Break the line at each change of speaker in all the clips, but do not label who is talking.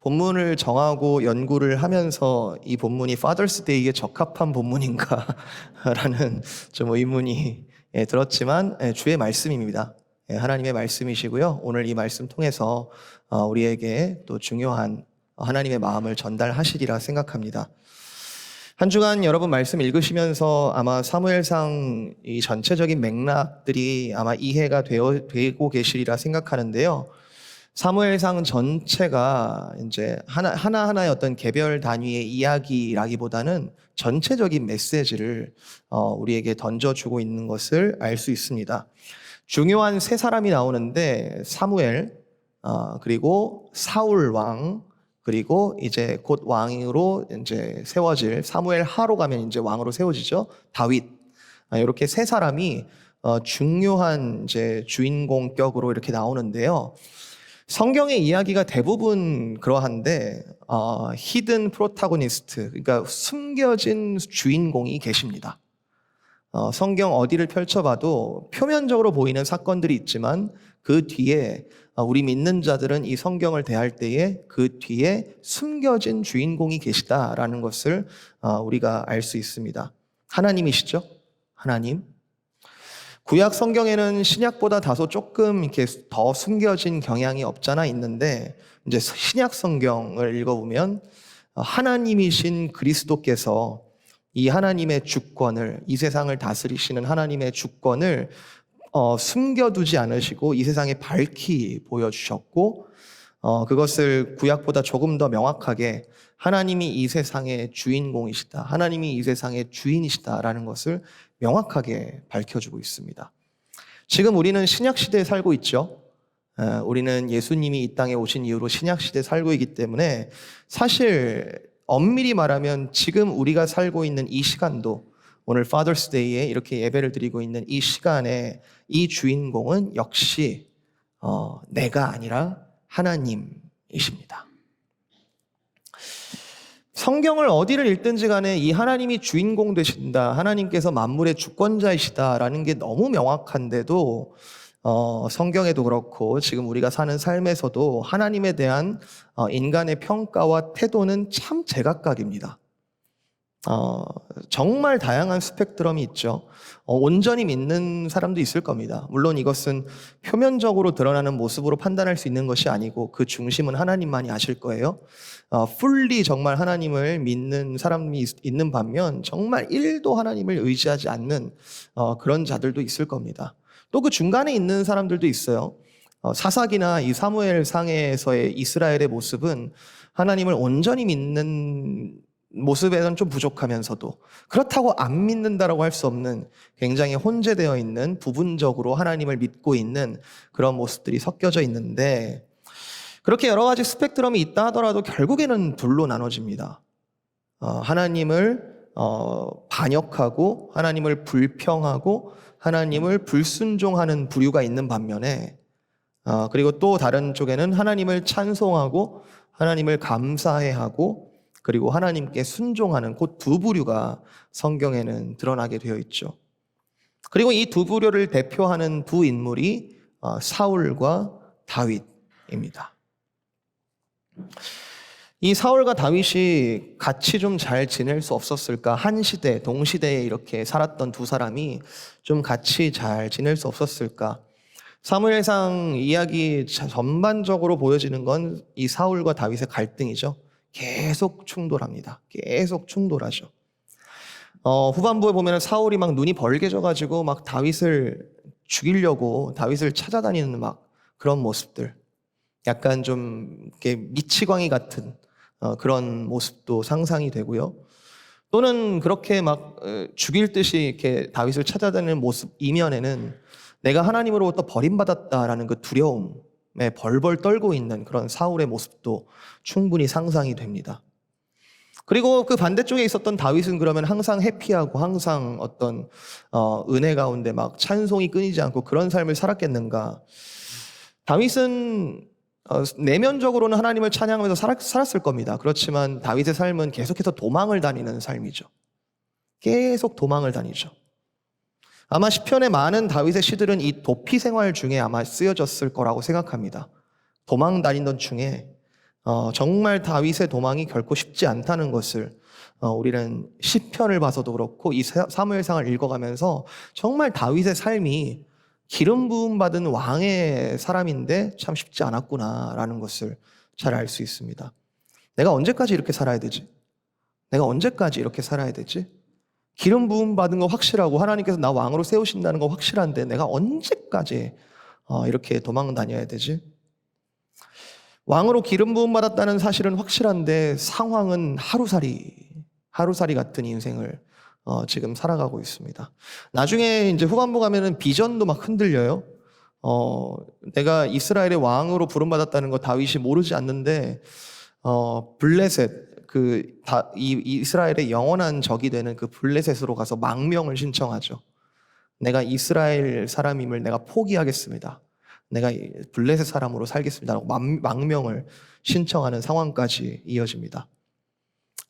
본문을 정하고 연구를 하면서 이 본문이 파더스 데이에 적합한 본문인가라는 좀 의문이 들었지만 주의 말씀입니다. 하나님의 말씀이시고요. 오늘 이 말씀 통해서 우리에게 또 중요한 하나님의 마음을 전달하시리라 생각합니다. 한 주간 여러분 말씀 읽으시면서 아마 사무엘상 이 전체적인 맥락들이 아마 이해가 되고 계시리라 생각하는데요. 사무엘상 전체가 이제 하나하나의 어떤 개별 단위의 이야기라기보다는 전체적인 메시지를 우리에게 던져주고 있는 것을 알 수 있습니다. 중요한 세 사람이 나오는데 사무엘, 그리고 사울 왕, 그리고 이제 곧 왕으로 이제 세워질 사무엘 하로 가면 이제 왕으로 세워지죠. 다윗. 이렇게 세 사람이 중요한 이제 주인공격으로 이렇게 나오는데요. 성경의 이야기가 대부분 그러한데 히든 프로타고니스트, 그러니까 숨겨진 주인공이 계십니다. 성경 어디를 펼쳐봐도 표면적으로 보이는 사건들이 있지만 그 뒤에 우리 믿는 자들은 이 성경을 대할 때에 그 뒤에 숨겨진 주인공이 계시다라는 것을 우리가 알 수 있습니다. 하나님이시죠? 하나님. 구약 성경에는 신약보다 다소 조금 이렇게 더 숨겨진 경향이 없잖아 있는데 이제 신약 성경을 읽어보면 하나님이신 그리스도께서 이 하나님의 주권을, 이 세상을 다스리시는 하나님의 주권을 숨겨두지 않으시고 이 세상에 밝히 보여주셨고 그것을 구약보다 조금 더 명확하게 하나님이 이 세상의 주인공이시다, 하나님이 이 세상의 주인이시다라는 것을 명확하게 밝혀주고 있습니다. 지금 우리는 신약시대에 살고 있죠. 우리는 예수님이 이 땅에 오신 이후로 신약시대에 살고 있기 때문에 사실 엄밀히 말하면 지금 우리가 살고 있는 이 시간도 오늘 파더스 데이에 이렇게 예배를 드리고 있는 이 시간에 이 주인공은 역시 내가 아니라 하나님이십니다. 성경을 어디를 읽든지 간에 이 하나님이 주인공 되신다, 하나님께서 만물의 주권자이시다라는 게 너무 명확한데도 성경에도 그렇고 지금 우리가 사는 삶에서도 하나님에 대한 인간의 평가와 태도는 참 제각각입니다. 정말 다양한 스펙트럼이 있죠. 온전히 믿는 사람도 있을 겁니다. 물론 이것은 표면적으로 드러나는 모습으로 판단할 수 있는 것이 아니고 그 중심은 하나님만이 아실 거예요. fully 정말 하나님을 믿는 사람이 있는 반면 정말 1도 하나님을 의지하지 않는 그런 자들도 있을 겁니다. 또 그 중간에 있는 사람들도 있어요. 사사기나 이 사무엘 상에서의 이스라엘의 모습은 하나님을 온전히 믿는 모습에는 좀 부족하면서도 그렇다고 안 믿는다라고 할 수 없는 굉장히 혼재되어 있는, 부분적으로 하나님을 믿고 있는 그런 모습들이 섞여져 있는데, 그렇게 여러 가지 스펙트럼이 있다 하더라도 결국에는 둘로 나눠집니다. 하나님을 반역하고 하나님을 불평하고 하나님을 불순종하는 부류가 있는 반면에 그리고 또 다른 쪽에는 하나님을 찬송하고 하나님을 감사해하고 그리고 하나님께 순종하는 그 두 부류가 성경에는 드러나게 되어 있죠. 그리고 이 두 부류를 대표하는 두 인물이 사울과 다윗입니다. 이 사울과 다윗이 같이 좀 잘 지낼 수 없었을까? 한 시대, 동시대에 이렇게 살았던 두 사람이 좀 같이 잘 지낼 수 없었을까? 사무엘상 이야기 전반적으로 보여지는 건 이 사울과 다윗의 갈등이죠. 계속 충돌합니다. 계속 충돌하죠. 후반부에 보면 사울이 막 눈이 벌게져가지고 막 다윗을 죽이려고 다윗을 찾아다니는 막 그런 모습들. 약간 좀 이렇게 미치광이 같은 그런 모습도 상상이 되고요. 또는 그렇게 막 죽일 듯이 이렇게 다윗을 찾아다니는 모습 이면에는 내가 하나님으로부터 버림받았다라는 그 두려움에 벌벌 떨고 있는 그런 사울의 모습도 충분히 상상이 됩니다. 그리고 그 반대쪽에 있었던 다윗은 그러면 항상 해피하고 항상 어떤 은혜 가운데 막 찬송이 끊이지 않고 그런 삶을 살았겠는가? 다윗은 내면적으로는 하나님을 찬양하면서 살았을 겁니다. 그렇지만 다윗의 삶은 계속해서 도망을 다니는 삶이죠. 계속 도망을 다니죠. 아마 시편의 많은 다윗의 시들은 이 도피 생활 중에 아마 쓰여졌을 거라고 생각합니다. 도망 다니던 중에 정말 다윗의 도망이 결코 쉽지 않다는 것을 우리는 시편을 봐서도 그렇고 이 사무엘상을 읽어가면서 정말 다윗의 삶이 기름 부음 받은 왕의 사람인데 참 쉽지 않았구나라는 것을 잘 알 수 있습니다. 내가 언제까지 이렇게 살아야 되지? 내가 언제까지 이렇게 살아야 되지? 기름 부음 받은 거 확실하고 하나님께서 나 왕으로 세우신다는 거 확실한데 내가 언제까지 이렇게 도망 다녀야 되지? 왕으로 기름 부음 받았다는 사실은 확실한데 상황은 하루살이 같은 인생을 지금 살아가고 있습니다. 나중에 이제 후반부 가면은 비전도 막 흔들려요. 내가 이스라엘의 왕으로 부름받았다는 거 다윗이 모르지 않는데 블레셋 이스라엘의 영원한 적이 되는 그 블레셋으로 가서 망명을 신청하죠. 내가 이스라엘 사람임을 내가 포기하겠습니다. 내가 블레셋 사람으로 살겠습니다. 라고 망명을 신청하는 상황까지 이어집니다.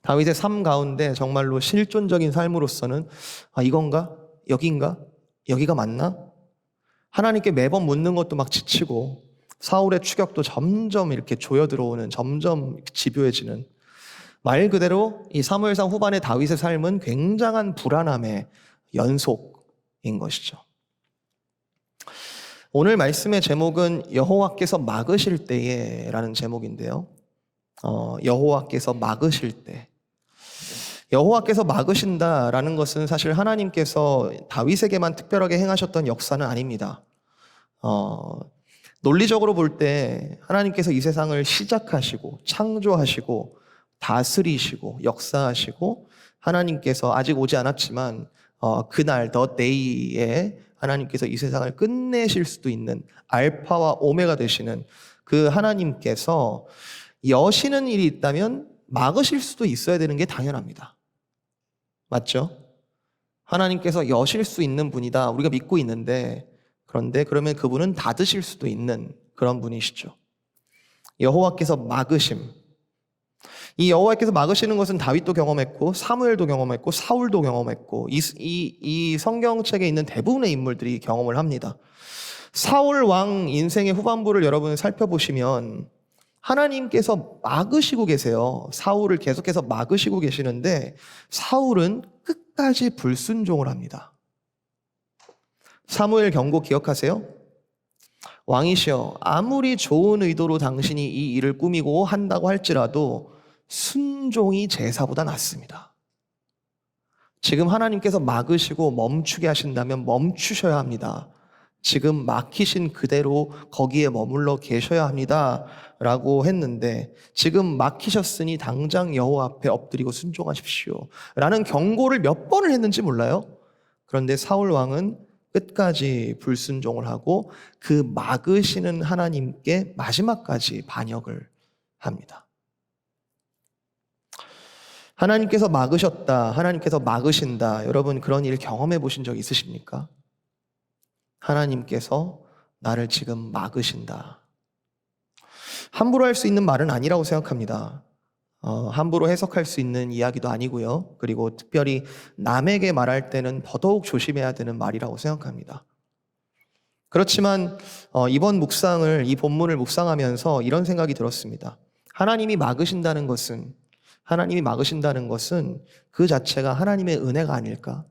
다윗의 삶 가운데 정말로 실존적인 삶으로서는 이건가? 여긴가? 여기가 맞나? 하나님께 매번 묻는 것도 막 지치고 사울의 추격도 점점 이렇게 조여 들어오는, 점점 집요해지는, 말 그대로 이 사무엘상 후반의 다윗의 삶은 굉장한 불안함의 연속인 것이죠. 오늘 말씀의 제목은 여호와께서 막으실 때에라는 제목인데요. 여호와께서 막으실 때. 여호와께서 막으신다라는 것은 사실 하나님께서 다윗에게만 특별하게 행하셨던 역사는 아닙니다. 논리적으로 볼 때 하나님께서 이 세상을 시작하시고 창조하시고 다스리시고 역사하시고 하나님께서 아직 오지 않았지만 그날 더 데이에 하나님께서 이 세상을 끝내실 수도 있는 알파와 오메가 되시는 그 하나님께서 여시는 일이 있다면 막으실 수도 있어야 되는 게 당연합니다. 맞죠? 하나님께서 여실 수 있는 분이다 우리가 믿고 있는데, 그런데 그러면 그분은 닫으실 수도 있는 그런 분이시죠. 여호와께서 막으심. 이 여호와께서 막으시는 것은 다윗도 경험했고 사무엘도 경험했고 사울도 경험했고 이 성경책에 있는 대부분의 인물들이 경험을 합니다. 사울 왕 인생의 후반부를 여러분 살펴보시면 하나님께서 막으시고 계세요. 사울을 계속해서 막으시고 계시는데 사울은 끝까지 불순종을 합니다. 사무엘 경고 기억하세요? 왕이시여, 아무리 좋은 의도로 당신이 이 일을 꾸미고 한다고 할지라도 순종이 제사보다 낫습니다. 지금 하나님께서 막으시고 멈추게 하신다면 멈추셔야 합니다. 지금 막히신 그대로 거기에 머물러 계셔야 합니다 라고 했는데, 지금 막히셨으니 당장 여호와 앞에 엎드리고 순종하십시오 라는 경고를 몇 번을 했는지 몰라요. 그런데 사울 왕은 끝까지 불순종을 하고 그 막으시는 하나님께 마지막까지 반역을 합니다. 하나님께서 막으셨다, 하나님께서 막으신다, 여러분 그런 일 경험해 보신 적 있으십니까? 하나님께서 나를 지금 막으신다. 함부로 할 수 있는 말은 아니라고 생각합니다. 함부로 해석할 수 있는 이야기도 아니고요. 그리고 특별히 남에게 말할 때는 더더욱 조심해야 되는 말이라고 생각합니다. 그렇지만 이번 묵상을, 이 본문을 묵상하면서 이런 생각이 들었습니다. 하나님이 막으신다는 것은 그 자체가 하나님의 은혜가 아닐까?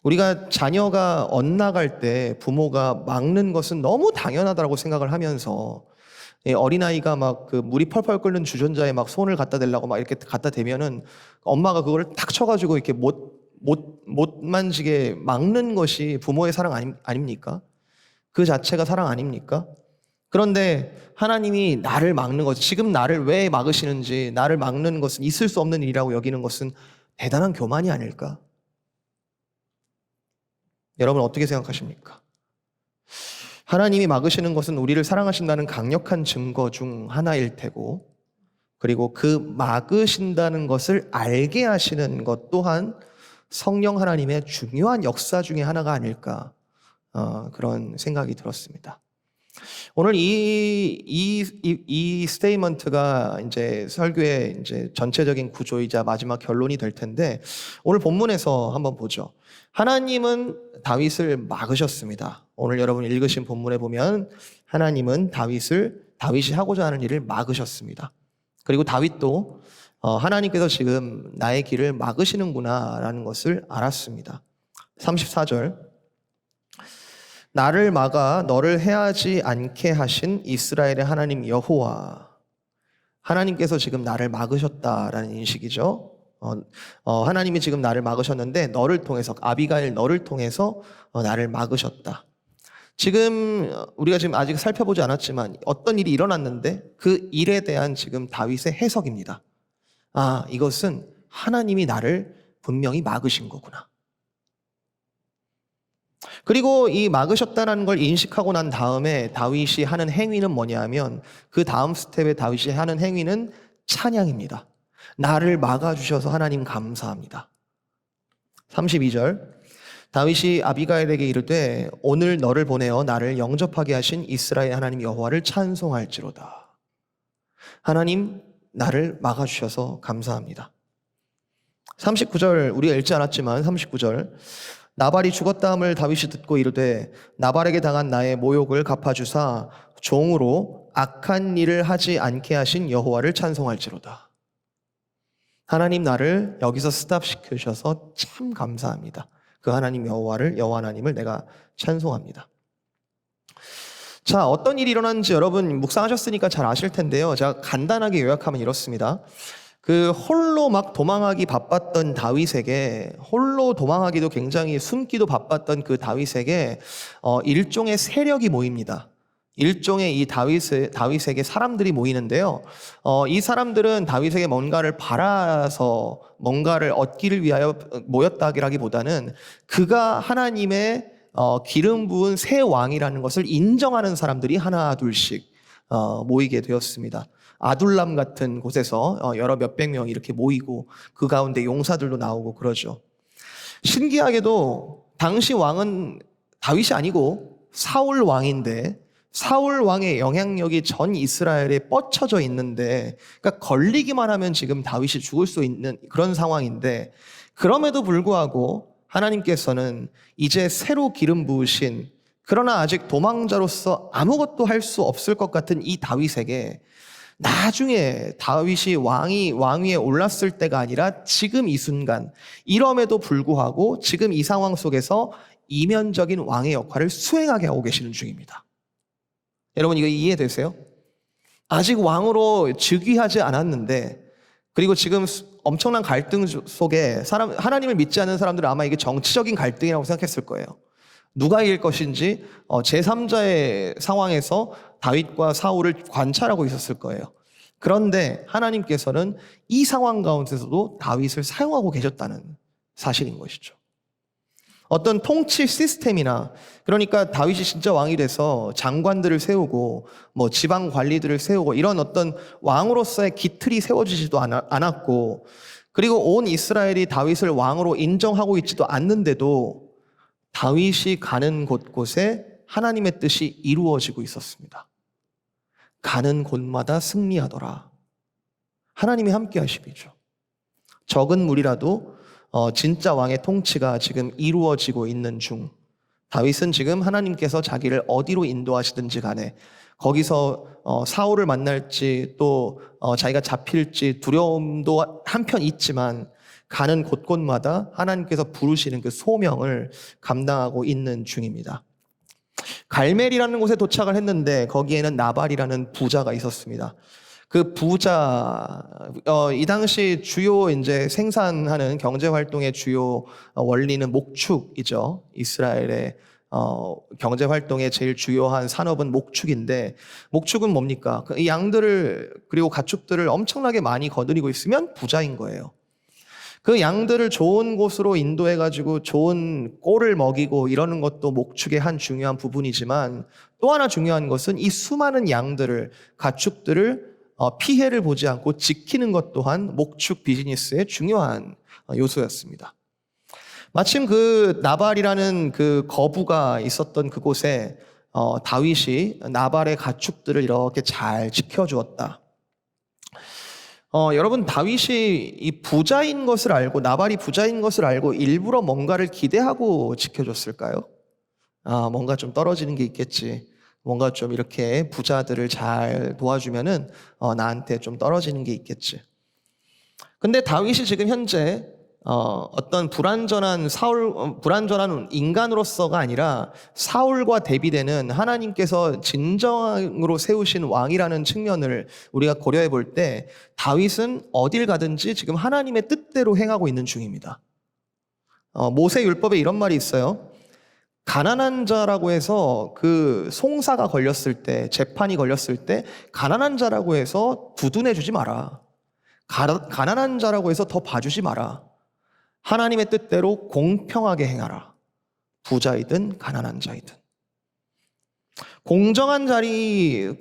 우리가 자녀가 엇나갈 때 부모가 막는 것은 너무 당연하다고 생각을 하면서 어린아이가 막 그 물이 펄펄 끓는 주전자에 막 손을 갖다 대려고 막 이렇게 갖다 대면은 엄마가 그걸 탁 쳐가지고 이렇게 못 만지게 막는 것이 부모의 사랑 아닙니까? 그 자체가 사랑 아닙니까? 그런데 하나님이 나를 막는 것, 지금 나를 왜 막으시는지, 나를 막는 것은 있을 수 없는 일이라고 여기는 것은 대단한 교만이 아닐까? 여러분 어떻게 생각하십니까? 하나님이 막으시는 것은 우리를 사랑하신다는 강력한 증거 중 하나일 테고, 그리고 그 막으신다는 것을 알게 하시는 것 또한 성령 하나님의 중요한 역사 중에 하나가 아닐까, 그런 생각이 들었습니다. 오늘 이 스테이먼트가 이제 설교의 이제 전체적인 구조이자 마지막 결론이 될 텐데, 오늘 본문에서 한번 보죠. 하나님은 다윗을 막으셨습니다. 오늘 여러분 읽으신 본문에 보면 하나님은 다윗을 다윗이 하고자 하는 일을 막으셨습니다. 그리고 다윗도 하나님께서 지금 나의 길을 막으시는구나라는 것을 알았습니다. 34절, 나를 막아 너를 해하지 않게 하신 이스라엘의 하나님 여호와. 하나님께서 지금 나를 막으셨다라는 인식이죠. 하나님이 지금 나를 막으셨는데 너를 통해서, 아비가일 너를 통해서 나를 막으셨다. 지금 우리가 지금 아직 살펴보지 않았지만 어떤 일이 일어났는데 그 일에 대한 지금 다윗의 해석입니다. 아, 이것은 하나님이 나를 분명히 막으신 거구나. 그리고 이 막으셨다는 걸 인식하고 난 다음에 다윗이 하는 행위는 뭐냐면, 그 다음 스텝에 다윗이 하는 행위는 찬양입니다. 나를 막아주셔서 하나님 감사합니다. 32절, 다윗이 아비가일에게 이르되 오늘 너를 보내어 나를 영접하게 하신 이스라엘 하나님 여호와를 찬송할지로다. 하나님, 나를 막아주셔서 감사합니다. 39절, 우리가 읽지 않았지만 39절, 나발이 죽었다함을 다윗이 듣고 이르되 나발에게 당한 나의 모욕을 갚아주사 종으로 악한 일을 하지 않게 하신 여호와를 찬송할지로다. 하나님, 나를 여기서 스탑시켜주셔서 참 감사합니다. 그 하나님 여호와 하나님을 내가 찬송합니다. 자, 어떤 일이 일어났는지 여러분 묵상하셨으니까 잘 아실 텐데요. 제가 간단하게 요약하면 이렇습니다. 그 홀로 막 도망하기 바빴던 다윗에게, 홀로 도망하기도 굉장히 숨기도 바빴던 그 다윗에게 일종의 세력이 모입니다. 일종의 이 다윗에게 사람들이 모이는데요. 이 사람들은 다윗에게 뭔가를 바라서 뭔가를 얻기를 위하여 모였다기보다는 그가 하나님의 기름 부은 새 왕이라는 것을 인정하는 사람들이 하나 둘씩 모이게 되었습니다. 아둘람 같은 곳에서 여러 몇백 명이 이렇게 모이고 그 가운데 용사들도 나오고 그러죠. 신기하게도 당시 왕은 다윗이 아니고 사울 왕인데, 사울 왕의 영향력이 전 이스라엘에 뻗쳐져 있는데, 그러니까 걸리기만 하면 지금 다윗이 죽을 수 있는 그런 상황인데, 그럼에도 불구하고 하나님께서는 이제 새로 기름 부으신, 그러나 아직 도망자로서 아무것도 할 수 없을 것 같은 이 다윗에게 나중에 다윗이 왕 위에 올랐을 때가 아니라 지금 이 순간, 이럼에도 불구하고 지금 이 상황 속에서 이면적인 왕의 역할을 수행하게 하고 계시는 중입니다. 여러분, 이거 이해되세요? 아직 왕으로 즉위하지 않았는데, 그리고 지금 엄청난 갈등 속에 하나님을 믿지 않는 사람들은 아마 이게 정치적인 갈등이라고 생각했을 거예요. 누가 이길 것인지 제3자의 상황에서 다윗과 사울을 관찰하고 있었을 거예요. 그런데 하나님께서는 이 상황 가운데서도 다윗을 사용하고 계셨다는 사실인 것이죠. 어떤 통치 시스템이나, 그러니까 다윗이 진짜 왕이 돼서 장관들을 세우고 지방 관리들을 세우고 이런 어떤 왕으로서의 기틀이 세워지지도 않았고, 그리고 온 이스라엘이 다윗을 왕으로 인정하고 있지도 않는데도 다윗이 가는 곳곳에 하나님의 뜻이 이루어지고 있었습니다. 가는 곳마다 승리하더라. 하나님이 함께 하심이죠. 적은 무리라도 진짜 왕의 통치가 지금 이루어지고 있는 중, 다윗은 지금 하나님께서 자기를 어디로 인도하시든지 간에 거기서 사울을 만날지 또 자기가 잡힐지 두려움도 한편 있지만 가는 곳곳마다 하나님께서 부르시는 그 소명을 감당하고 있는 중입니다. 갈멜이라는 곳에 도착을 했는데 거기에는 나발이라는 부자가 있었습니다. 그 부자, 이 당시 주요 이제 생산하는 경제 활동의 주요 원리는 목축이죠. 이스라엘의 경제 활동의 제일 주요한 산업은 목축인데, 목축은 뭡니까? 이 양들을 그리고 가축들을 엄청나게 많이 거느리고 있으면 부자인 거예요. 그 양들을 좋은 곳으로 인도해가지고 좋은 꼴을 먹이고 이러는 것도 목축의 한 중요한 부분이지만, 또 하나 중요한 것은 이 수많은 양들을, 가축들을 피해를 보지 않고 지키는 것 또한 목축 비즈니스의 중요한 요소였습니다. 마침 그 나발이라는 그 거부가 있었던 그곳에 다윗이 나발의 가축들을 이렇게 잘 지켜주었다. 여러분, 다윗이 이 부자인 것을 알고, 나발이 부자인 것을 알고 일부러 뭔가를 기대하고 지켜줬을까요? 뭔가 좀 떨어지는 게 있겠지. 뭔가 좀 이렇게 부자들을 잘 도와주면은 나한테 좀 떨어지는 게 있겠지. 근데 다윗이 지금 현재 어떤 불완전한 인간으로서가 아니라 사울과 대비되는 하나님께서 진정으로 세우신 왕이라는 측면을 우리가 고려해 볼 때 다윗은 어딜 가든지 지금 하나님의 뜻대로 행하고 있는 중입니다. 모세 율법에 이런 말이 있어요. 가난한 자라고 해서 그 송사가 걸렸을 때, 재판이 걸렸을 때 가난한 자라고 해서 두둔해 주지 마라. 가난한 자라고 해서 더 봐주지 마라. 하나님의 뜻대로 공평하게 행하라. 부자이든 가난한 자이든. 공정하게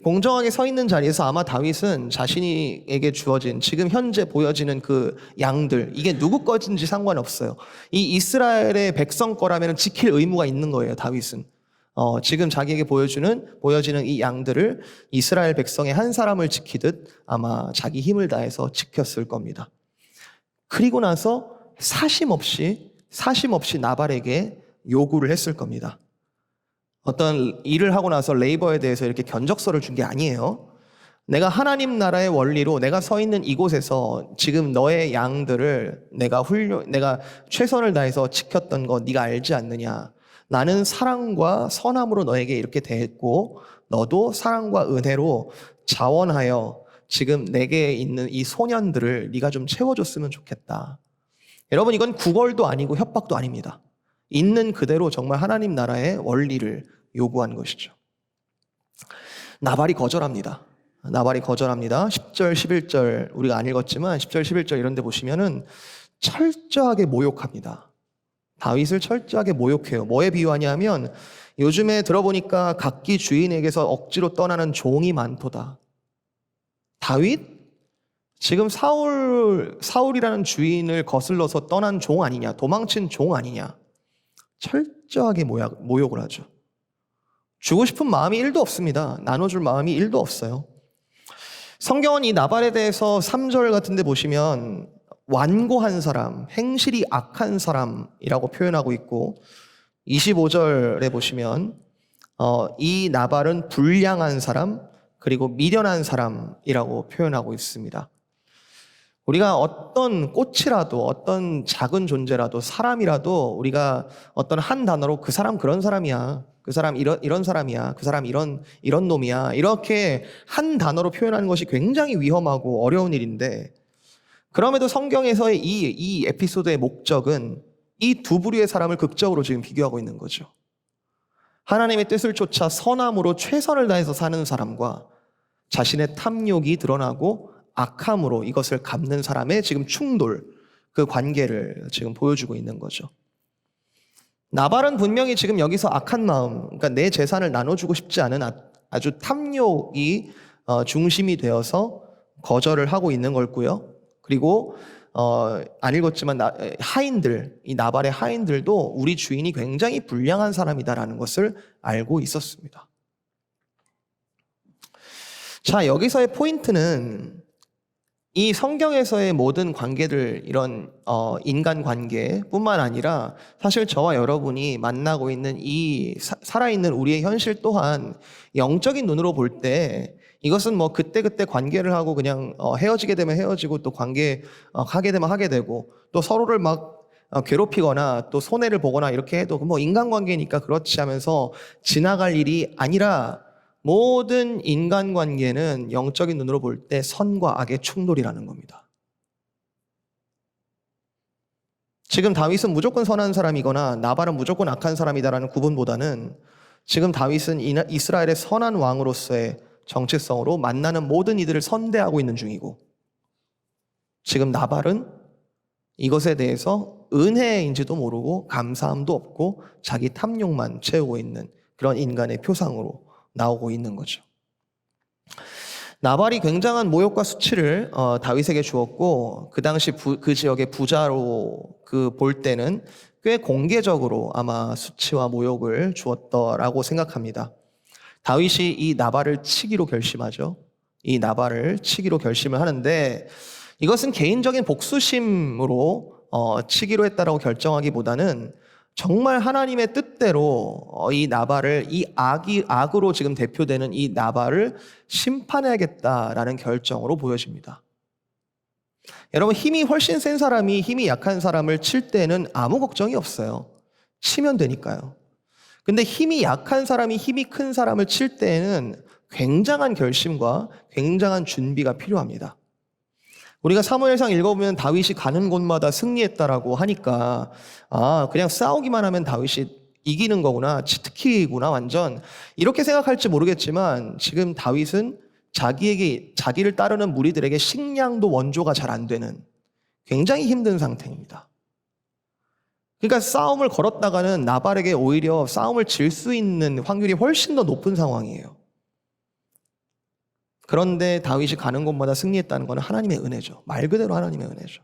서 있는 자리에서 아마 다윗은 자신에게 주어진 지금 현재 보여지는 그 양들, 이게 누구 것인지 상관없어요. 이 이스라엘의 백성 거라면 지킬 의무가 있는 거예요, 다윗은. 지금 자기에게 보여지는 이 양들을 이스라엘 백성의 한 사람을 지키듯 아마 자기 힘을 다해서 지켰을 겁니다. 그리고 나서 사심 없이 나발에게 요구를 했을 겁니다. 어떤 일을 하고 나서 레이버에 대해서 이렇게 견적서를 준 게 아니에요. 내가 하나님 나라의 원리로 내가 서 있는 이곳에서 지금 너의 양들을 내가 최선을 다해서 지켰던 거 네가 알지 않느냐. 나는 사랑과 선함으로 너에게 이렇게 대했고 너도 사랑과 은혜로 자원하여 지금 내게 있는 이 소년들을 네가 좀 채워줬으면 좋겠다. 여러분, 이건 구걸도 아니고 협박도 아닙니다. 있는 그대로 정말 하나님 나라의 원리를 요구한 것이죠. 나발이 거절합니다. 10절, 11절 우리가 안 읽었지만 10절, 11절 이런 데 보시면은 철저하게 모욕합니다. 다윗을 철저하게 모욕해요. 뭐에 비유하냐면 요즘에 들어보니까 각기 주인에게서 억지로 떠나는 종이 많도다. 다윗? 지금 사울이라는 주인을 거슬러서 떠난 종 아니냐, 도망친 종 아니냐. 철저하게 모욕을 하죠. 주고 싶은 마음이 1도 없습니다. 나눠줄 마음이 1도 없어요. 성경은 이 나발에 대해서 3절 같은 데 보시면 완고한 사람, 행실이 악한 사람이라고 표현하고 있고 25절에 보시면 이 나발은 불량한 사람, 그리고 미련한 사람이라고 표현하고 있습니다. 우리가 어떤 꽃이라도, 어떤 작은 존재라도, 사람이라도 우리가 어떤 한 단어로 그 사람 그런 사람이야, 그 사람 이런 사람이야, 그 사람 이런 놈이야, 이렇게 한 단어로 표현하는 것이 굉장히 위험하고 어려운 일인데, 그럼에도 성경에서의 이 에피소드의 목적은 이 두 부류의 사람을 극적으로 지금 비교하고 있는 거죠. 하나님의 뜻을 쫓아 선함으로 최선을 다해서 사는 사람과 자신의 탐욕이 드러나고 악함으로 이것을 갚는 사람의 지금 충돌, 그 관계를 지금 보여주고 있는 거죠. 나발은 분명히 지금 여기서 악한 마음, 그러니까 내 재산을 나눠주고 싶지 않은 아주 탐욕이 중심이 되어서 거절을 하고 있는 거고요. 그리고 안 읽었지만 하인들, 이 나발의 하인들도 우리 주인이 굉장히 불량한 사람이다라는 것을 알고 있었습니다. 자, 여기서의 포인트는 이 성경에서의 모든 관계들, 이런 인간관계뿐만 아니라 사실 저와 여러분이 만나고 있는 이 살아있는 우리의 현실 또한 영적인 눈으로 볼 때 이것은 뭐 그때그때 관계를 하고 그냥 헤어지게 되면 헤어지고 또 관계 하게 되면 하게 되고 또 서로를 막 괴롭히거나 또 손해를 보거나 이렇게 해도 뭐 인간관계니까 그렇지 하면서 지나갈 일이 아니라 모든 인간관계는 영적인 눈으로 볼 때 선과 악의 충돌이라는 겁니다. 지금 다윗은 무조건 선한 사람이거나 나발은 무조건 악한 사람이다라는 구분보다는 지금 다윗은 이스라엘의 선한 왕으로서의 정체성으로 만나는 모든 이들을 선대하고 있는 중이고, 지금 나발은 이것에 대해서 은혜인지도 모르고 감사함도 없고 자기 탐욕만 채우고 있는 그런 인간의 표상으로 나오고 있는 거죠. 나발이 굉장한 모욕과 수치를 다윗에게 주었고, 그 당시 그 지역의 부자로 볼 때는 꽤 공개적으로 아마 수치와 모욕을 주었더라고 생각합니다. 다윗이 이 나발을 치기로 결심하죠. 이 나발을 치기로 결심을 하는데 이것은 개인적인 복수심으로 치기로 했다라고 결정하기보다는 정말 하나님의 뜻대로 이 나발을 악으로 지금 대표되는 이 나발을 심판해야겠다라는 결정으로 보여집니다. 여러분, 힘이 훨씬 센 사람이 힘이 약한 사람을 칠 때는 아무 걱정이 없어요. 치면 되니까요. 근데 힘이 약한 사람이 힘이 큰 사람을 칠 때에는 굉장한 결심과 굉장한 준비가 필요합니다. 우리가 사무엘상 읽어보면 다윗이 가는 곳마다 승리했다라고 하니까 그냥 싸우기만 하면 다윗이 이기는 거구나, 치트키구나, 완전 이렇게 생각할지 모르겠지만 지금 다윗은 자기를 따르는 무리들에게 식량도 원조가 잘 안 되는 굉장히 힘든 상태입니다. 그러니까 싸움을 걸었다가는 나발에게 오히려 싸움을 질 수 있는 확률이 훨씬 더 높은 상황이에요. 그런데 다윗이 가는 곳마다 승리했다는 것은 하나님의 은혜죠. 말 그대로 하나님의 은혜죠.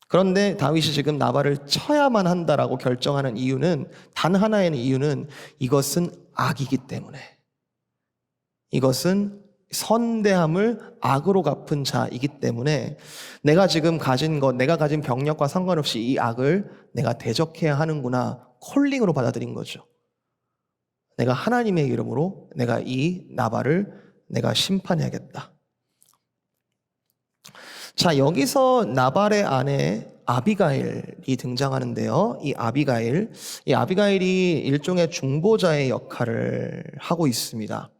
그런데 다윗이 지금 나발을 쳐야만 한다라고 결정하는 이유는 단 하나의 이유는 이것은 악이기 때문에, 이것은 선대함을 악으로 갚은 자이기 때문에 내가 지금 가진 것, 내가 가진 병력과 상관없이 이 악을 내가 대적해야 하는구나, 콜링으로 받아들인 거죠. 내가 하나님의 이름으로 내가 이 나발을 내가 심판해야겠다. 자, 여기서 나발의 아내 아비가일이 등장하는데요. 이 아비가일이 일종의 중보자의 역할을 하고 있습니다.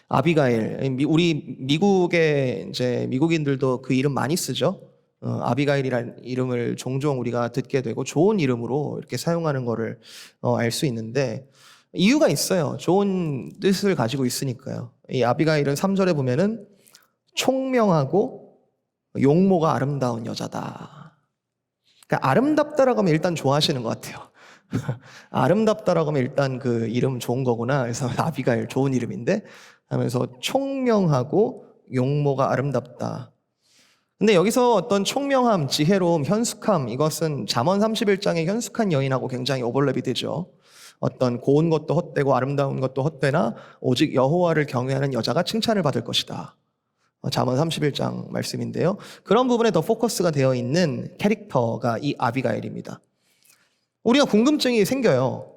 아비가일, 우리 미국의 이제 미국인들도 그 이름 많이 쓰죠. 아비가일이라는 이름을 종종 우리가 듣게 되고 좋은 이름으로 이렇게 사용하는 거를 알 수 있는데 이유가 있어요. 좋은 뜻을 가지고 있으니까요. 이 아비가일은 3절에 보면은 총명하고 용모가 아름다운 여자다. 그러니까 아름답다라고 하면 일단 좋아하시는 것 같아요. 아름답다라고 하면 일단 그 이름 좋은 거구나. 그래서 아비가일 좋은 이름인데 하면서 총명하고 용모가 아름답다. 근데 여기서 어떤 총명함, 지혜로움, 현숙함, 이것은 잠언 31장의 현숙한 여인하고 굉장히 오버랩이 되죠. 어떤 고운 것도 헛되고 아름다운 것도 헛되나 오직 여호와를 경외하는 여자가 칭찬을 받을 것이다. 잠언 31장 말씀인데요. 그런 부분에 더 포커스가 되어 있는 캐릭터가 이 아비가일입니다. 우리가 궁금증이 생겨요.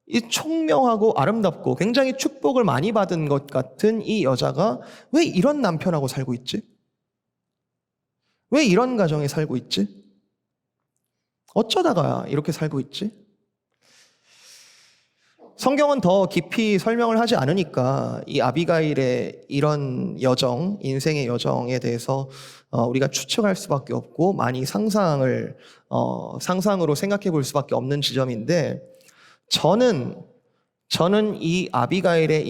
이 총명하고 아름답고 굉장히 축복을 많이 받은 것 같은 이 여자가 왜 이런 남편하고 살고 있지? 왜 이런 가정에 살고 있지? 어쩌다가 이렇게 살고 있지? 성경은 더 깊이 설명을 하지 않으니까 이 아비가일의 이런 여정, 인생의 여정에 대해서 우리가 추측할 수밖에 없고 많이 상상으로 생각해 볼 수밖에 없는 지점인데 저는 이 아비가일의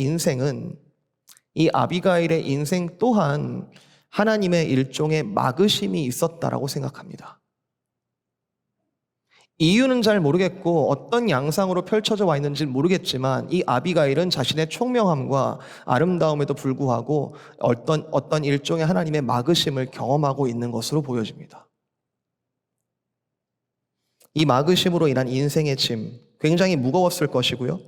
인생 또한 하나님의 일종의 막으심이 있었다라고 생각합니다. 이유는 잘 모르겠고 어떤 양상으로 펼쳐져 와 있는지는 모르겠지만 이 아비가일은 자신의 총명함과 아름다움에도 불구하고 어떤 일종의 하나님의 막으심을 경험하고 있는 것으로 보여집니다. 이 막으심으로 인한 인생의 짐 굉장히 무거웠을 것이고요.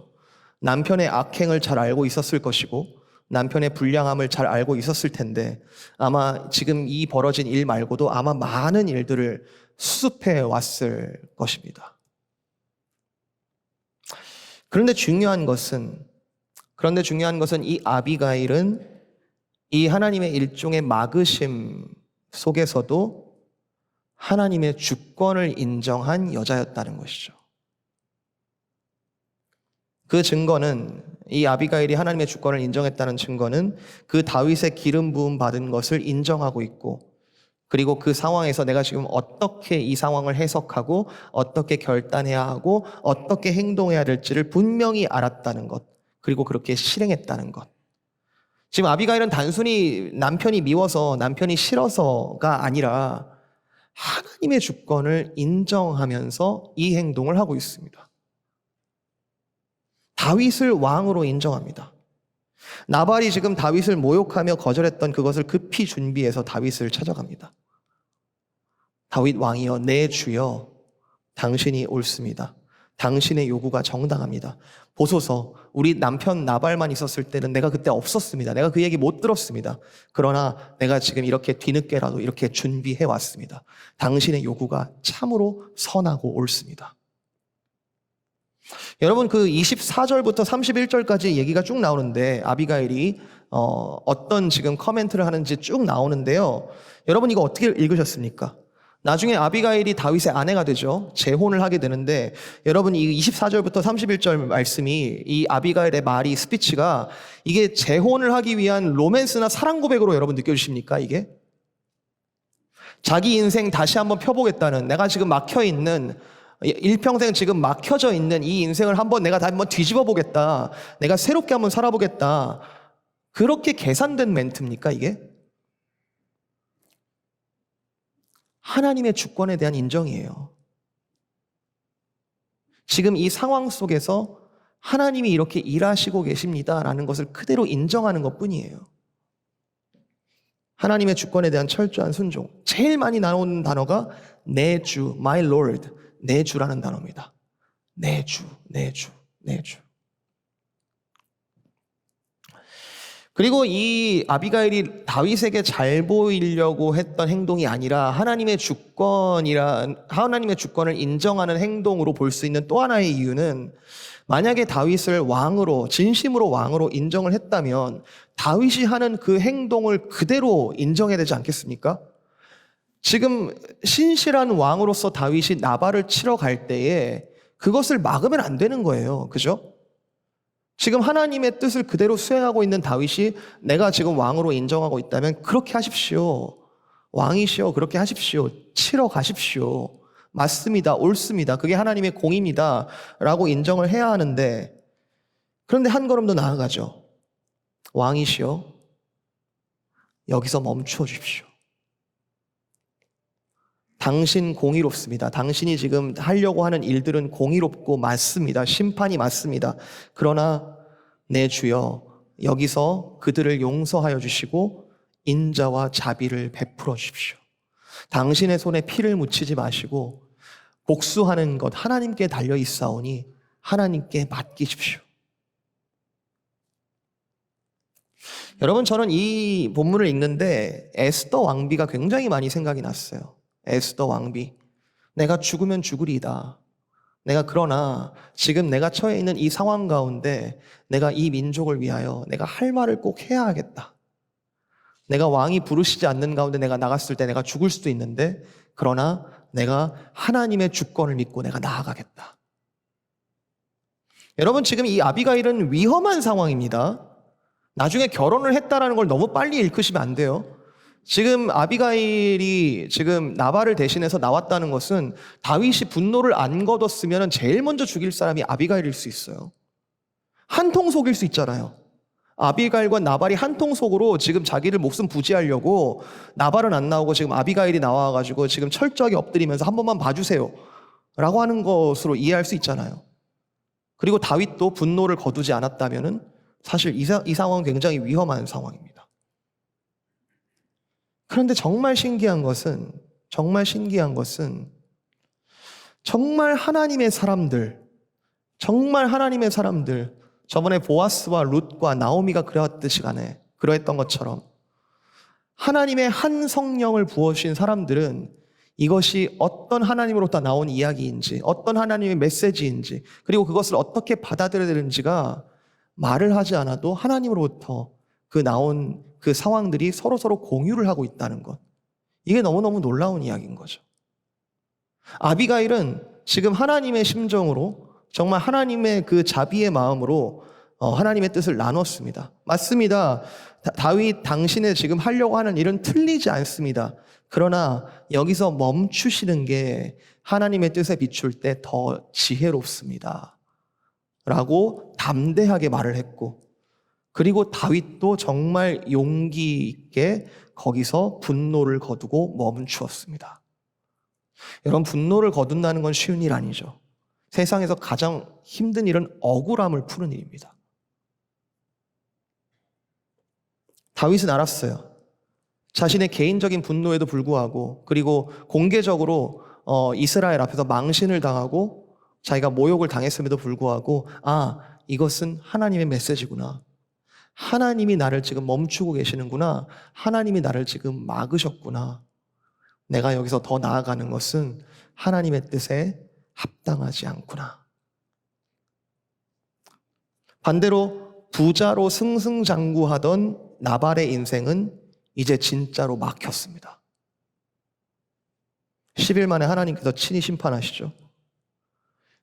남편의 악행을 잘 알고 있었을 것이고 남편의 불량함을 잘 알고 있었을 텐데 아마 지금 이 벌어진 일 말고도 아마 많은 일들을 수습해 왔을 것입니다. 그런데 중요한 것은 이 아비가일은 이 하나님의 일종의 막으심 속에서도 하나님의 주권을 인정한 여자였다는 것이죠. 그 증거는 이 아비가일이 하나님의 주권을 인정했다는 증거는 그 다윗의 기름 부음 받은 것을 인정하고 있고 그리고 그 상황에서 내가 지금 어떻게 이 상황을 해석하고 어떻게 결단해야 하고 어떻게 행동해야 될지를 분명히 알았다는 것 그리고 그렇게 실행했다는 것. 지금 아비가일은 단순히 남편이 미워서 남편이 싫어서가 아니라 하나님의 주권을 인정하면서 이 행동을 하고 있습니다. 다윗을 왕으로 인정합니다. 나발이 지금 다윗을 모욕하며 거절했던 그것을 급히 준비해서 다윗을 찾아갑니다. 다윗 왕이여, 내 주여, 당신이 옳습니다. 당신의 요구가 정당합니다. 보소서, 우리 남편 나발만 있었을 때는 내가 그때 없었습니다. 내가 그 얘기 못 들었습니다. 그러나 내가 지금 이렇게 뒤늦게라도 이렇게 준비해 왔습니다. 당신의 요구가 참으로 선하고 옳습니다. 여러분 그 24절부터 31절까지 얘기가 쭉 나오는데 아비가일이 어떤 지금 커멘트를 하는지 쭉 나오는데요. 여러분 이거 어떻게 읽으셨습니까? 나중에 아비가일이 다윗의 아내가 되죠. 재혼을 하게 되는데 여러분 이 24절부터 31절 말씀이 이 아비가일의 말이 스피치가 이게 재혼을 하기 위한 로맨스나 사랑 고백으로 여러분 느껴지십니까 이게? 자기 인생 다시 한번 펴보겠다는 내가 지금 막혀있는 일평생 지금 막혀져 있는 이 인생을 내가 다 한번 뒤집어 보겠다. 내가 새롭게 한번 살아보겠다. 그렇게 계산된 멘트입니까 이게? 하나님의 주권에 대한 인정이에요. 지금 이 상황 속에서 하나님이 이렇게 일하시고 계십니다라는 것을 그대로 인정하는 것뿐이에요. 하나님의 주권에 대한 철저한 순종. 제일 많이 나오는 단어가 내 주, my lord, 내 주라는 단어입니다. 내 주, 내 주, 내 주. 그리고 이 아비가일이 다윗에게 잘 보이려고 했던 행동이 아니라 하나님의 주권을 인정하는 행동으로 볼 수 있는 또 하나의 이유는 만약에 다윗을 왕으로 진심으로 왕으로 인정을 했다면 다윗이 하는 그 행동을 그대로 인정해야 되지 않겠습니까? 지금 신실한 왕으로서 다윗이 나발을 치러 갈 때에 그것을 막으면 안 되는 거예요. 그죠? 지금 하나님의 뜻을 그대로 수행하고 있는 다윗이 내가 지금 왕으로 인정하고 있다면 그렇게 하십시오. 왕이시여 그렇게 하십시오. 치러 가십시오. 맞습니다. 옳습니다. 그게 하나님의 공입니다. 라고 인정을 해야 하는데 그런데 한 걸음 더 나아가죠. 왕이시여 여기서 멈추어 주십시오. 당신 공의롭습니다. 당신이 지금 하려고 하는 일들은 공의롭고 맞습니다. 심판이 맞습니다. 그러나 내 주여 여기서 그들을 용서하여 주시고 인자와 자비를 베풀어 주십시오. 당신의 손에 피를 묻히지 마시고 복수하는 것 하나님께 달려 있사오니 하나님께 맡기십시오. 여러분 저는 이 본문을 읽는데 에스더 왕비가 굉장히 많이 생각이 났어요. 에스더 왕비. 내가 죽으면 죽으리이다. 그러나 지금 내가 처해 있는 이 상황 가운데 내가 이 민족을 위하여 내가 할 말을 꼭 해야 하겠다. 내가 왕이 부르시지 않는 가운데 내가 나갔을 때 내가 죽을 수도 있는데 그러나 내가 하나님의 주권을 믿고 내가 나아가겠다. 여러분 지금 이 아비가일은 위험한 상황입니다. 나중에 결혼을 했다라는 걸 너무 빨리 읽으시면 안 돼요. 지금 아비가일이 지금 나발을 대신해서 나왔다는 것은 다윗이 분노를 안 거뒀으면 제일 먼저 죽일 사람이 아비가일일 수 있어요. 한통 속일 수 있잖아요. 아비가일과 나발이 한통 속으로 지금 자기를 목숨 부지하려고 나발은 안 나오고 지금 아비가일이 나와가지고 지금 철저하게 엎드리면서 한 번만 봐주세요 라고 하는 것으로 이해할 수 있잖아요. 그리고 다윗도 분노를 거두지 않았다면은 사실 이 상황은 굉장히 위험한 상황입니다. 그런데 정말 신기한 것은 정말 하나님의 사람들, 저번에 보아스와 룻과 나오미가 그러했던 것처럼 하나님의 한 성령을 부어주신 사람들은 이것이 어떤 하나님으로부터 나온 이야기인지 어떤 하나님의 메시지인지 그리고 그것을 어떻게 받아들여야 되는지가 말을 하지 않아도 하나님으로부터 나온 그 상황들이 서로 공유를 하고 있다는 것. 이게 너무너무 놀라운 이야기인 거죠. 아비가일은 지금 하나님의 심정으로 정말 하나님의 그 자비의 마음으로 하나님의 뜻을 나눴습니다. 맞습니다. 다윗 당신의 지금 하려고 하는 일은 틀리지 않습니다. 그러나 여기서 멈추시는 게 하나님의 뜻에 비출 때 더 지혜롭습니다. 라고 담대하게 말을 했고 그리고 다윗도 정말 용기 있게 거기서 분노를 거두고 멈추었습니다. 여러분 분노를 거둔다는 건 쉬운 일 아니죠. 세상에서 가장 힘든 일은 억울함을 푸는 일입니다. 다윗은 알았어요. 자신의 개인적인 분노에도 불구하고 그리고 공개적으로 이스라엘 앞에서 망신을 당하고 자기가 모욕을 당했음에도 불구하고 이것은 하나님의 메시지구나. 하나님이 나를 지금 멈추고 계시는구나. 하나님이 나를 지금 막으셨구나. 내가 여기서 더 나아가는 것은 하나님의 뜻에 합당하지 않구나. 반대로 부자로 승승장구하던 나발의 인생은 이제 진짜로 막혔습니다. 10일 만에 하나님께서 친히 심판하시죠.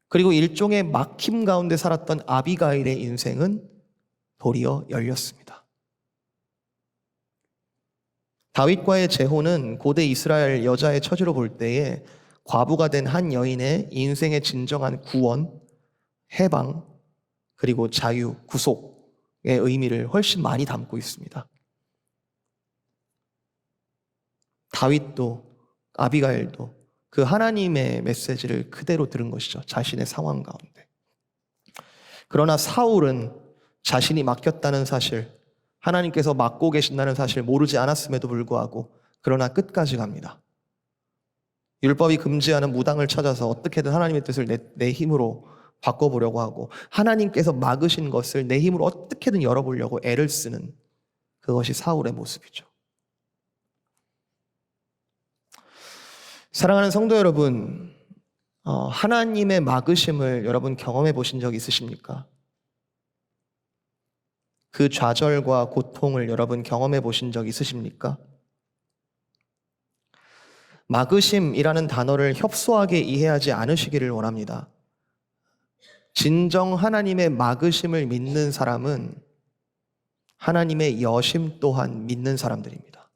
그리고 일종의 막힘 가운데 살았던 아비가일의 인생은 도리어 열렸습니다. 다윗과의 재혼은 고대 이스라엘 여자의 처지로 볼 때에 과부가 된 한 여인의 인생의 진정한 구원, 해방, 그리고 자유, 구속의 의미를 훨씬 많이 담고 있습니다. 다윗도 아비가일도 그 하나님의 메시지를 그대로 들은 것이죠. 자신의 상황 가운데. 그러나 사울은 자신이 맡겼다는 사실, 하나님께서 맡고 계신다는 사실 모르지 않았음에도 불구하고 그러나 끝까지 갑니다. 율법이 금지하는 무당을 찾아서 어떻게든 하나님의 뜻을 내 힘으로 바꿔보려고 하고 하나님께서 막으신 것을 내 힘으로 어떻게든 열어보려고 애를 쓰는 그것이 사울의 모습이죠. 사랑하는 성도 여러분, 하나님의 막으심을 여러분 경험해 보신 적 있으십니까? 그 좌절과 고통을 여러분 경험해 보신 적 있으십니까? 막으심이라는 단어를 협소하게 이해하지 않으시기를 원합니다. 진정 하나님의 막으심을 믿는 사람은 하나님의 여심 또한 믿는 사람들입니다.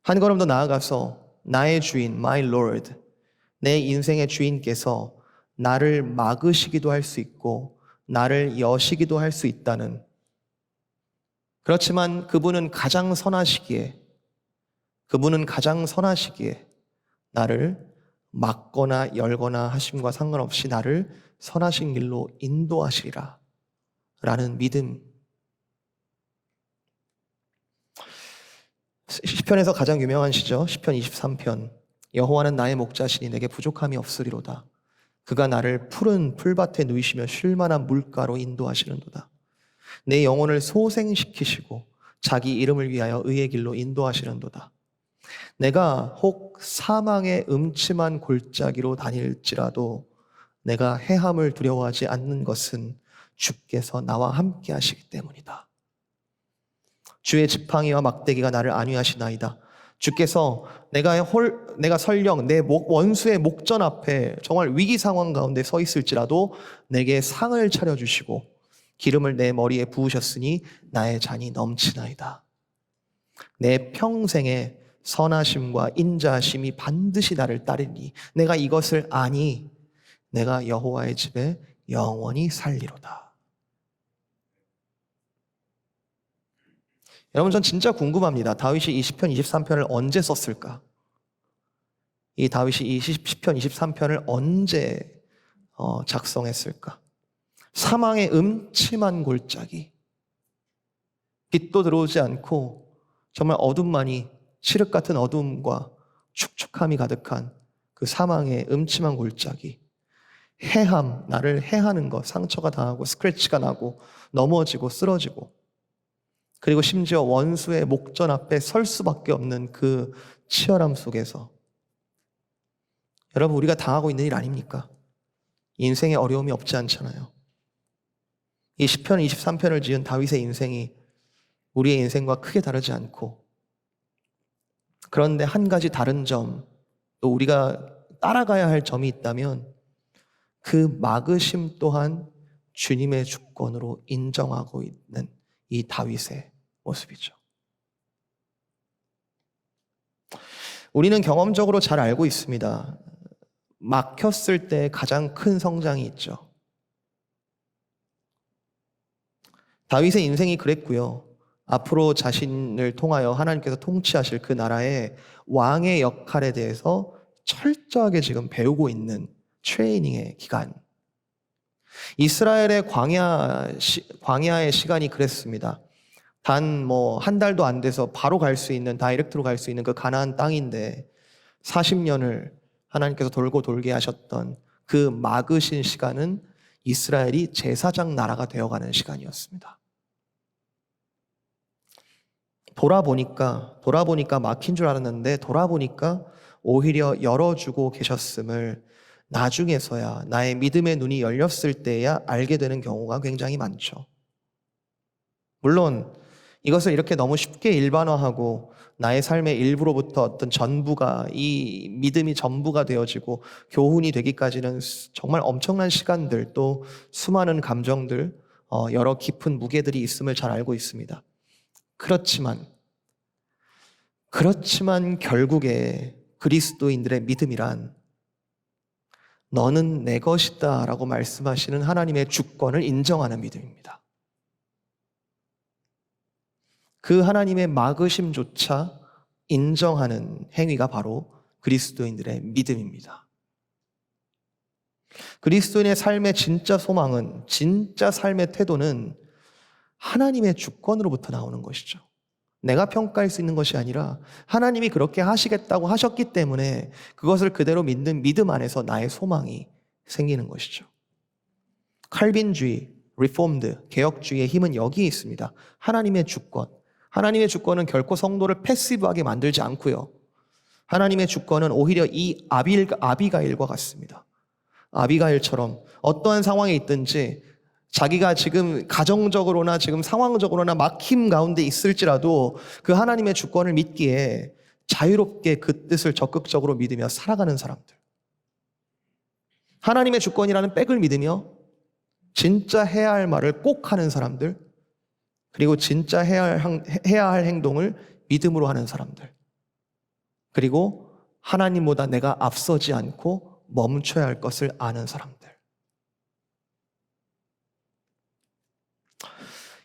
한 걸음 더 나아가서 나의 주인, my Lord, 내 인생의 주인께서 나를 막으시기도 할 수 있고 나를 여시기도 할 수 있다는, 그렇지만 그분은 가장 선하시기에 나를 막거나 열거나 하심과 상관없이 나를 선하신 길로 인도하시리라 라는 믿음. 시편에서 가장 유명한 시죠. 시편 23편. 여호와는 나의 목자시니 내게 부족함이 없으리로다. 그가 나를 푸른 풀밭에 누이시며 쉴만한 물가로 인도하시는도다. 내 영혼을 소생시키시고 자기 이름을 위하여 의의 길로 인도하시는도다. 내가 혹 사망의 음침한 골짜기로 다닐지라도 내가 해함을 두려워하지 않는 것은 주께서 나와 함께 하시기 때문이다. 주의 지팡이와 막대기가 나를 안위하시나이다. 주께서 내가 설령 내 원수의 목전 앞에 정말 위기 상황 가운데 서 있을지라도 내게 상을 차려주시고 기름을 내 머리에 부으셨으니 나의 잔이 넘치나이다. 내 평생에 선하심과 인자하심이 반드시 나를 따르니 내가 이것을 아니 내가 여호와의 집에 영원히 살리로다. 여러분, 전 진짜 궁금합니다. 다윗이 이 시편 23편을 언제 썼을까? 이 다윗이 이 시편 23편을 언제 작성했을까? 사망의 음침한 골짜기, 빛도 들어오지 않고 정말 어둠만이, 칠흑 같은 어둠과 축축함이 가득한 그 사망의 음침한 골짜기, 해함, 나를 해하는 것, 상처가 당하고 스크래치가 나고 넘어지고 쓰러지고, 그리고 심지어 원수의 목전 앞에 설 수밖에 없는 그 치열함 속에서 여러분, 우리가 당하고 있는 일 아닙니까? 인생에 어려움이 없지 않잖아요. 이 시편 23편을 지은 다윗의 인생이 우리의 인생과 크게 다르지 않고, 그런데 한 가지 다른 점, 또 우리가 따라가야 할 점이 있다면 그 막으심 또한 주님의 주권으로 인정하고 있는 이 다윗의 모습이죠. 우리는 경험적으로 잘 알고 있습니다. 막혔을 때 가장 큰 성장이 있죠. 다윗의 인생이 그랬고요. 앞으로 자신을 통하여 하나님께서 통치하실 그 나라의 왕의 역할에 대해서 철저하게 지금 배우고 있는 트레이닝의 기간. 이스라엘의 광야의 시간이 그랬습니다. 단 한 달도 안 돼서 바로 갈 수 있는, 다이렉트로 갈 수 있는 그 가나안 땅인데 40년을 하나님께서 돌고 돌게 하셨던 그 막으신 시간은 이스라엘이 제사장 나라가 되어가는 시간이었습니다. 돌아보니까 막힌 줄 알았는데 돌아보니까 오히려 열어주고 계셨음을 나중에서야 나의 믿음의 눈이 열렸을 때야 알게 되는 경우가 굉장히 많죠. 물론 이것을 이렇게 너무 쉽게 일반화하고 나의 삶의 일부로부터 어떤 전부가, 이 믿음이 전부가 되어지고 교훈이 되기까지는 정말 엄청난 시간들, 또 수많은 감정들, 여러 깊은 무게들이 있음을 잘 알고 있습니다. 그렇지만 결국에 그리스도인들의 믿음이란 너는 내 것이다 라고 말씀하시는 하나님의 주권을 인정하는 믿음입니다. 그 하나님의 막으심조차 인정하는 행위가 바로 그리스도인들의 믿음입니다. 그리스도인의 삶의 진짜 소망은, 진짜 삶의 태도는 하나님의 주권으로부터 나오는 것이죠. 내가 평가할 수 있는 것이 아니라 하나님이 그렇게 하시겠다고 하셨기 때문에 그것을 그대로 믿는 믿음 안에서 나의 소망이 생기는 것이죠. 칼빈주의, 리폼드, 개혁주의의 힘은 여기에 있습니다. 하나님의 주권. 하나님의 주권은 결코 성도를 패시브하게 만들지 않고요. 하나님의 주권은 오히려 이 아비가일과 같습니다. 아비가일처럼 어떠한 상황에 있든지 자기가 지금 가정적으로나 지금 상황적으로나 막힘 가운데 있을지라도 그 하나님의 주권을 믿기에 자유롭게 그 뜻을 적극적으로 믿으며 살아가는 사람들. 하나님의 주권이라는 백을 믿으며 진짜 해야 할 말을 꼭 하는 사람들, 그리고 진짜 해야 할 행동을 믿음으로 하는 사람들, 그리고 하나님보다 내가 앞서지 않고 멈춰야 할 것을 아는 사람들.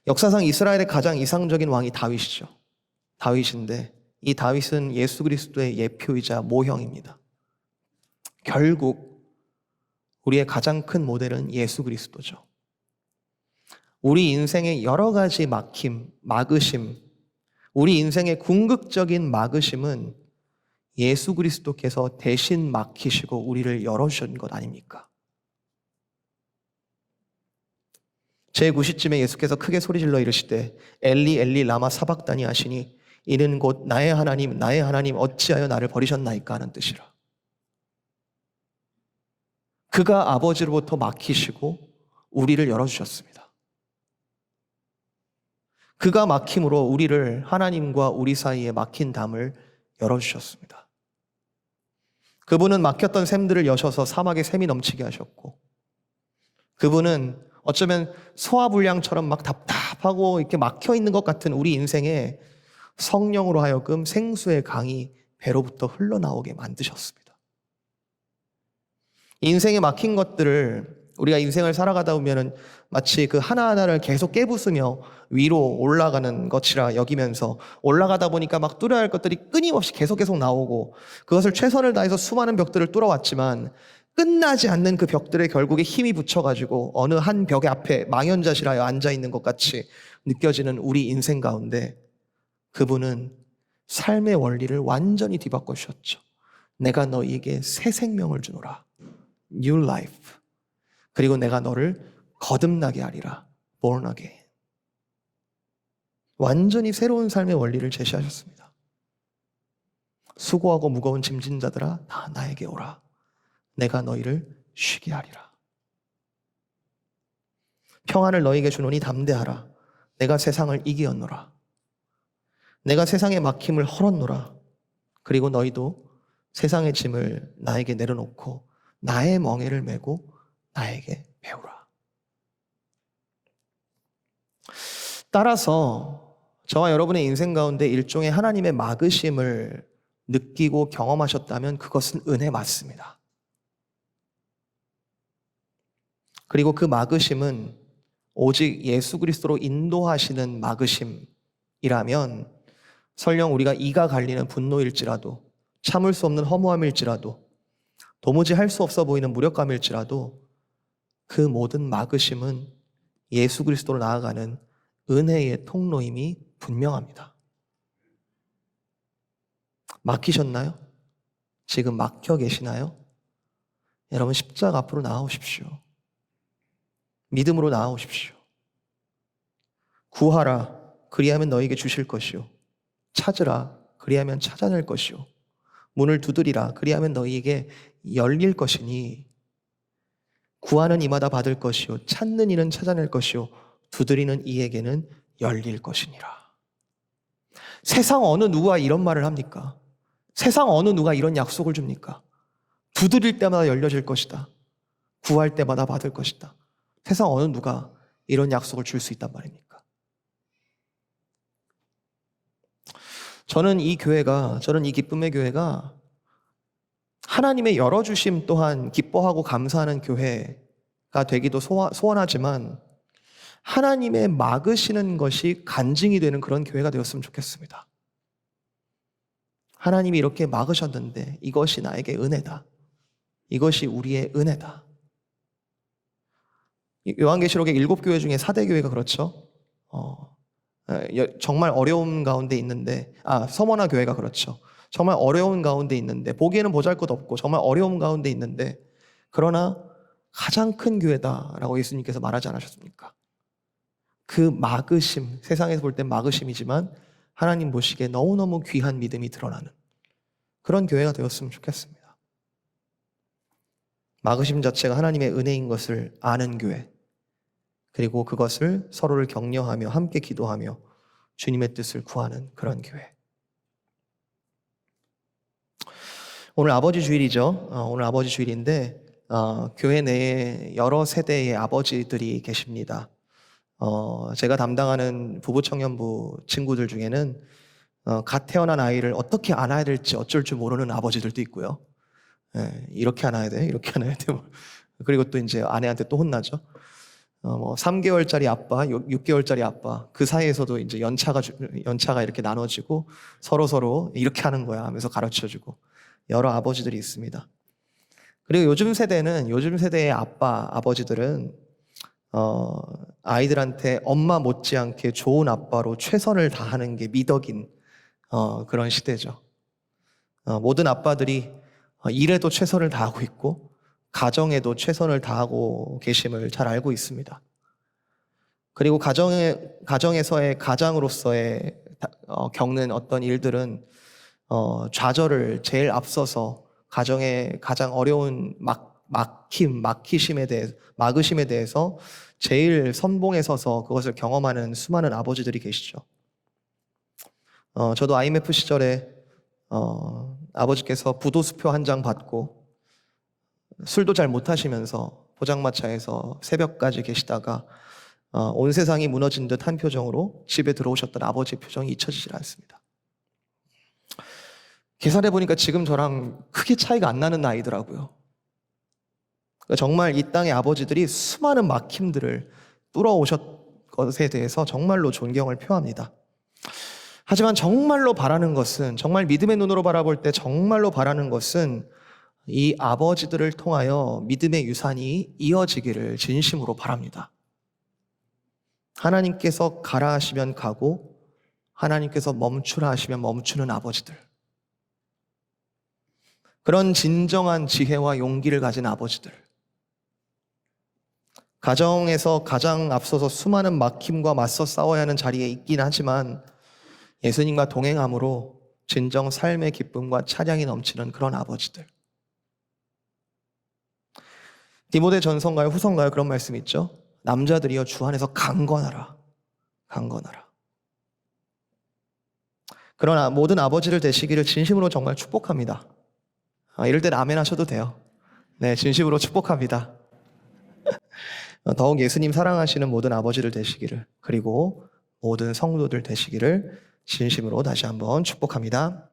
역사상 이스라엘의 가장 이상적인 왕이 다윗이죠. 다윗인데 이 다윗은 예수 그리스도의 예표이자 모형입니다. 결국 우리의 가장 큰 모델은 예수 그리스도죠. 우리 인생의 여러 가지 막힘, 막으심, 우리 인생의 궁극적인 막으심은 예수 그리스도께서 대신 막히시고 우리를 열어주신 것 아닙니까? 제9시쯤에 예수께서 크게 소리질러 이르시되 엘리 엘리 라마 사박다니 하시니 이는 곧 나의 하나님 어찌하여 나를 버리셨나이까 하는 뜻이라. 그가 아버지로부터 막히시고 우리를 열어주셨습니다. 그가 막힘으로 우리를, 하나님과 우리 사이에 막힌 담을 열어주셨습니다. 그분은 막혔던 샘들을 여셔서 사막에 샘이 넘치게 하셨고, 그분은 어쩌면 소화불량처럼 막 답답하고 이렇게 막혀 있는 것 같은 우리 인생에 성령으로 하여금 생수의 강이 배로부터 흘러나오게 만드셨습니다. 인생에 막힌 것들을 우리가 인생을 살아가다 보면은 마치 그 하나하나를 계속 깨부수며 위로 올라가는 것이라 여기면서 올라가다 보니까 막 뚫어야 할 것들이 끊임없이 계속 나오고 그것을 최선을 다해서 수많은 벽들을 뚫어왔지만 끝나지 않는 그 벽들에 결국에 힘이 붙여가지고 어느 한 벽의 앞에 망연자실하여 앉아있는 것 같이 느껴지는 우리 인생 가운데 그분은 삶의 원리를 완전히 뒤바꿔 주셨죠. 내가 너희에게 새 생명을 주노라. New life. 그리고 내가 너를 거듭나게 하리라. Born again. 완전히 새로운 삶의 원리를 제시하셨습니다. 수고하고 무거운 짐진 자들아 다 나에게 오라. 내가 너희를 쉬게 하리라. 평안을 너희에게 주노니 담대하라. 내가 세상을 이기었노라. 내가 세상의 막힘을 헐었노라. 그리고 너희도 세상의 짐을 나에게 내려놓고 나의 멍에를 메고 나에게 배우라. 따라서 저와 여러분의 인생 가운데 일종의 하나님의 막으심을 느끼고 경험하셨다면 그것은 은혜 맞습니다. 그리고 그 막으심은 오직 예수 그리스도로 인도하시는 막으심이라면 설령 우리가 이가 갈리는 분노일지라도, 참을 수 없는 허무함일지라도, 도무지 할 수 없어 보이는 무력감일지라도 그 모든 막으심은 예수 그리스도로 나아가는 은혜의 통로임이 분명합니다. 막히셨나요? 지금 막혀 계시나요? 여러분 십자가 앞으로 나아오십시오. 믿음으로 나아오십시오. 구하라 그리하면 너에게 주실 것이요 찾으라 그리하면 찾아낼 것이요 문을 두드리라 그리하면 너희에게 열릴 것이니 구하는 이마다 받을 것이요 찾는 이는 찾아낼 것이요 두드리는 이에게는 열릴 것이니라. 세상 어느 누가 이런 말을 합니까? 세상 어느 누가 이런 약속을 줍니까? 두드릴 때마다 열려질 것이다. 구할 때마다 받을 것이다. 세상 어느 누가 이런 약속을 줄 수 있단 말입니까? 저는 이 기쁨의 교회가 하나님의 열어주심 또한 기뻐하고 감사하는 교회가 되기도 소원하지만 하나님의 막으시는 것이 간증이 되는 그런 교회가 되었으면 좋겠습니다. 하나님이 이렇게 막으셨는데 이것이 나에게 은혜다. 이것이 우리의 은혜다. 요한계시록의 7교회 중에 4대 교회가 그렇죠. 정말 어려운 가운데 있는데, 서머나 교회가 그렇죠. 정말 어려운 가운데 있는데, 보기에는 보잘것없고 정말 어려운 가운데 있는데, 그러나 가장 큰 교회다라고 예수님께서 말하지 않으셨습니까? 그 막으심, 세상에서 볼 땐 막으심이지만 하나님 보시기에 너무너무 귀한 믿음이 드러나는 그런 교회가 되었으면 좋겠습니다. 막으심 자체가 하나님의 은혜인 것을 아는 교회, 그리고 그것을 서로를 격려하며 함께 기도하며 주님의 뜻을 구하는 그런 교회. 오늘 아버지 주일이죠. 오늘 아버지 주일인데 교회 내에 여러 세대의 아버지들이 계십니다. 제가 담당하는 부부 청년부 친구들 중에는 갓 태어난 아이를 어떻게 안아야 될지 어쩔 줄 모르는 아버지들도 있고요. 이렇게 안아야 돼, 이렇게 안아야 돼. 그리고 또 이제 아내한테 또 혼나죠. 3개월짜리 아빠, 6개월짜리 아빠, 그 사이에서도 이제 연차가 이렇게 나눠지고 서로 이렇게 하는 거야 하면서 가르쳐주고 여러 아버지들이 있습니다. 그리고 요즘 세대의 아버지들은 아이들한테 엄마 못지않게 좋은 아빠로 최선을 다하는 게 미덕인 그런 시대죠. 모든 아빠들이 일에도 최선을 다하고 있고 가정에도 최선을 다하고 계심을 잘 알고 있습니다. 그리고 가정에서의 가장으로서의 겪는 어떤 일들은 좌절을 제일 앞서서 가정의 가장 어려운 막으심에 대해서 제일 선봉에 서서 그것을 경험하는 수많은 아버지들이 계시죠. 저도 IMF 시절에 아버지께서 부도수표 한 장 받고 술도 잘 못하시면서 포장마차에서 새벽까지 계시다가 온 세상이 무너진 듯한 표정으로 집에 들어오셨던 아버지의 표정이 잊혀지질 않습니다. 계산해 보니까 지금 저랑 크게 차이가 안 나는 나이더라고요. 정말 이 땅의 아버지들이 수많은 막힘들을 뚫어오셨 것에 대해서 정말로 존경을 표합니다. 하지만 정말로 바라는 것은, 정말 믿음의 눈으로 바라볼 때 정말로 바라는 것은 이 아버지들을 통하여 믿음의 유산이 이어지기를 진심으로 바랍니다. 하나님께서 가라 하시면 가고 하나님께서 멈추라 하시면 멈추는 아버지들, 그런 진정한 지혜와 용기를 가진 아버지들, 가정에서 가장 앞서서 수많은 막힘과 맞서 싸워야 하는 자리에 있긴 하지만 예수님과 동행함으로 진정 삶의 기쁨과 찬양이 넘치는 그런 아버지들. 디모데 전서인가요? 후서인가요? 그런 말씀 있죠. 남자들이여 주 안에서 강건하라. 그러나 모든 아버지를 되시기를 진심으로 정말 축복합니다. 이럴 땐 아멘 하셔도 돼요. 네, 진심으로 축복합니다. 더욱 예수님 사랑하시는 모든 아버지를 되시기를, 그리고 모든 성도들 되시기를 진심으로 다시 한번 축복합니다.